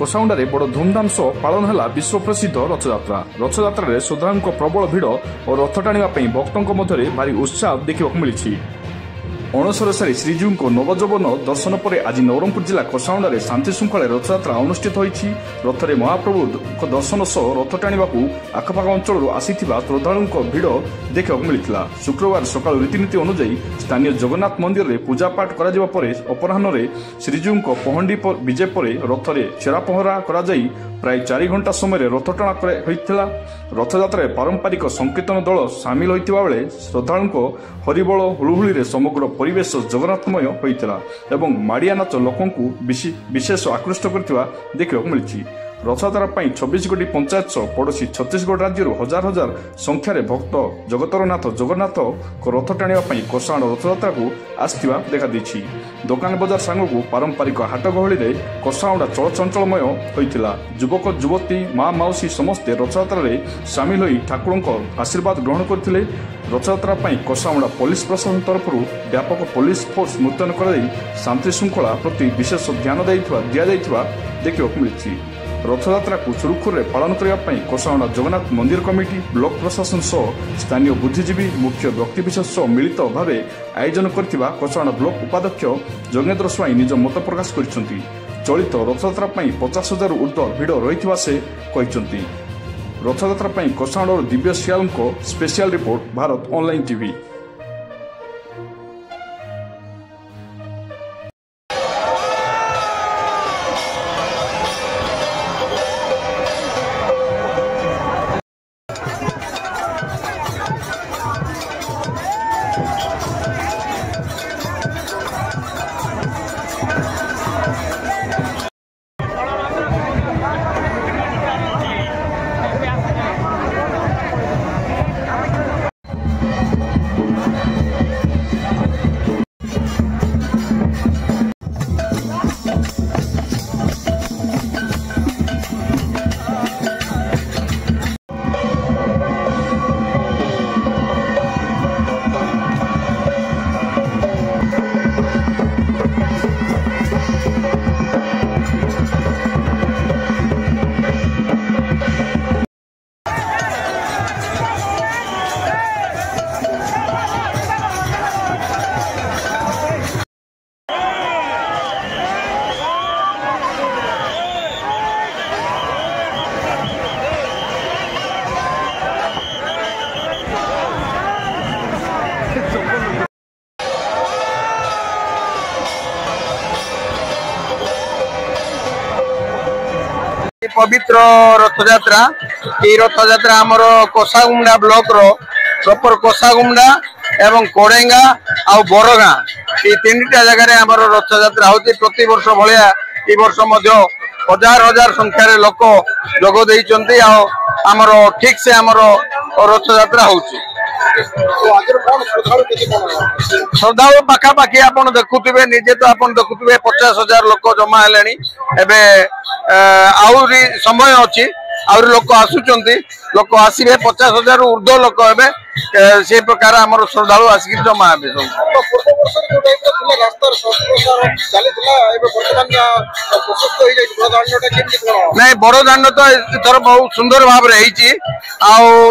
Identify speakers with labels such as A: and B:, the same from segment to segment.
A: कोसाउंडा बड़ धूमधाम सह पालन है विश्व प्रसिद्ध रथयात्रा। रथयात्रा श्रद्धालुओं प्रबल भिड़ और रथ टाणिबा भक्तों मध्य भारी उत्साह देखा मिली। अणसर सारी श्रीजीव को नवजौवन दर्शन पर आज नवरंगपुर जिला कोसाउंडा शांति श्रृंखला रथयात्रा अनुष्ठित होती। रथरे महाप्रभु दर्शन सह रथ टाणिबा आखपाख अंचल आसीथिबा श्रद्धालुओं भिड़ देखा मिलता। शुक्रवार सकाळ रीतिनीति अनुଯାयी स्थानीय जगन्नाथ मंदिर में पूजापाठ कर अपराह श्रीजीव को पहंडी विजे पर रथरे छेरा पहरा प्राय 4 घंटा समय रथ टणा होता। रथयात्रा पारंपरिक संकीर्तन दल सामिल होता बेले श्रद्धालुओं हरिबोल हुलुहुली समग्र परिवेश जगन्नाथमय होता एवं माड़िया नाच लोकों विशेष आकृष्ट करथिबा देखा मिली। रथयात्रा 26 गोटी पंचायत सह पड़ोशी छत्तीसगढ़ राज्य हजार हजार संख्यार भक्त जगतरनाथ जगन्नाथ को रथ टाणिबा कोसाउंडा रथयात्रा को आसथिबा देखा देछि। दुकान बजार सांग को पारंपरिक हाट गहली रे कोसाउंडा चलचंचलमय होइतिला। युवक युवती माँ माउसी समस्ते रथयात्रा रे सामिल होई ठाकुरों को आशीर्वाद ग्रहण करथिले। रथयात्रा कोसाउंडा पुलिस प्रशासन तरफ व्यापक पुलिस फोर्स मुतयन कर शांति श्रृंखला प्रति विशेष ध्यान दिया देखा मिली। रथयात्रा को सुरुखुरे पालन करने कोसाउंडा जगन्नाथ मंदिर कमिटी ब्लॉक प्रशासन सह स्थानीय बुद्धिजीवी मुख्य व्यक्तिविशेष मिलित भाव आयोजन करथिबा कोसाउंडा ब्लॉक उपाध्यक्ष जोगेन्द्र स्वाई निज मत प्रकाश करिसेंती। चलित रथयात्रा 50,000 ऊर्ध्व भिड़ रही से कहते। रथयात्रा कोसाउंडा दिव्य सियाल को special report Bharat online TV.
B: पवित्र रथयात्रा रथयात्रा आमर कोसागुंडा ब्लॉक रो प्रॉपर कोसागुंडा एवं कोडेंगा आ बरगां ये 3टा जगह आमर रथयात्रा होती। प्रति वर्ष भाया ए वर्ष हजार हजार संख्यार लोक जोग देइचंती आमर ठीक से आमर रथयात्रा होची। श्रद्धालु पाखापाखि आप देखुवे निजे तो आप देखुवे 50,000 लोक जमा है। आहरी समय अच्छी आहरी लोक आसुचंती लोक आसवे 50,000 ऊर्ध्व लोक हे से प्रकार आम श्रद्धालु आसिक जमा हे। नहीं बड़दाण्ड तो इथर बहुत सुंदर भाव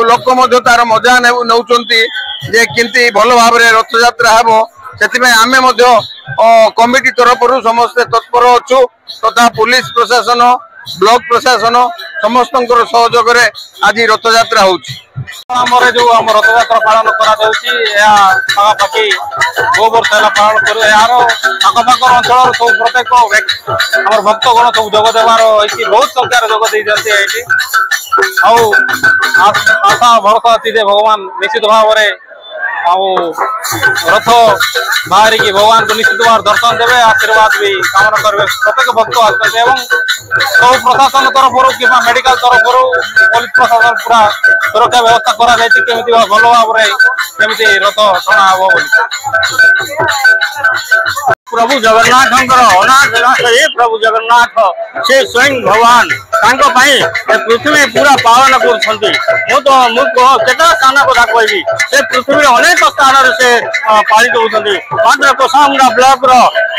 B: लोक तार मजा नौचंती जे किंती भल भाव रथयात्रा हेबो से आमे कमिटी तरफ समस्ते तत्पर अच्छु तथा पुलिस प्रशासन ब्लॉक प्रशासन समस्त सहयोग आज रथयात्रा होमर जो आम रथयात्रा पालन करापाखि बहु वर्ष है पालन कर यार आखपाख अंचल सब प्रत्येक आम भक्तगण सब जोगदेवार बहुत संख्यार जोग देती आशा भरोसा अच्छी भगवान निश्चित भाव रथ बाहर की भगवान को निश्चित भाव दर्शन देवे आशीर्वाद भी कामना करेंगे। प्रत्येक भक्त आसते सब प्रशासन तरफ कि मेडिकल तरफ पुलिस प्रशासन पूरा सुरक्षा व्यवस्था करमी भल भाव केमी रथ टणा हम प्रभु जगन्नाथ प्रभु जगन्नाथ से स्वयं भगवान पृथ्वी पूरा पालन कर स्थान कथा कहि से पृथ्वी अनेक स्थान से पालित होती। मात्र कोसाउंडा ब्लॉक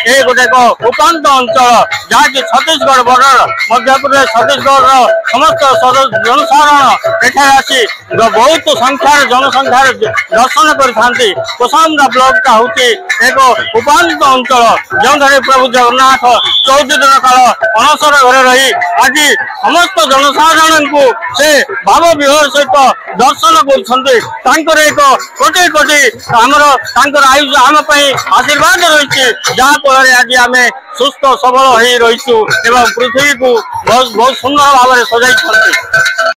C: ये गोटे उपात अंचल जहाँकि छत्तीसगढ़ बॉर्डर मध्यप्रदेश छत्तीसगढ़ समस्त जनसाधारण एठार आसी बहुत संख्यार जनसंख्यार दर्शन करते। कोसामदा ब्लॉक का हूँ एक उपात अंचल जो प्रभु जगन्नाथ 14 दिन काल अणसर घरे रही आज समस्त जनसाधारण को से भाव विभोर सहित दर्शन कर एक कोटि कोटि आमर आयुष आम आशीर्वाद रही जहाँफल आज आम सुस्थ सबल हो रही पृथ्वी को बहुत सुंदर भाव में सजाई।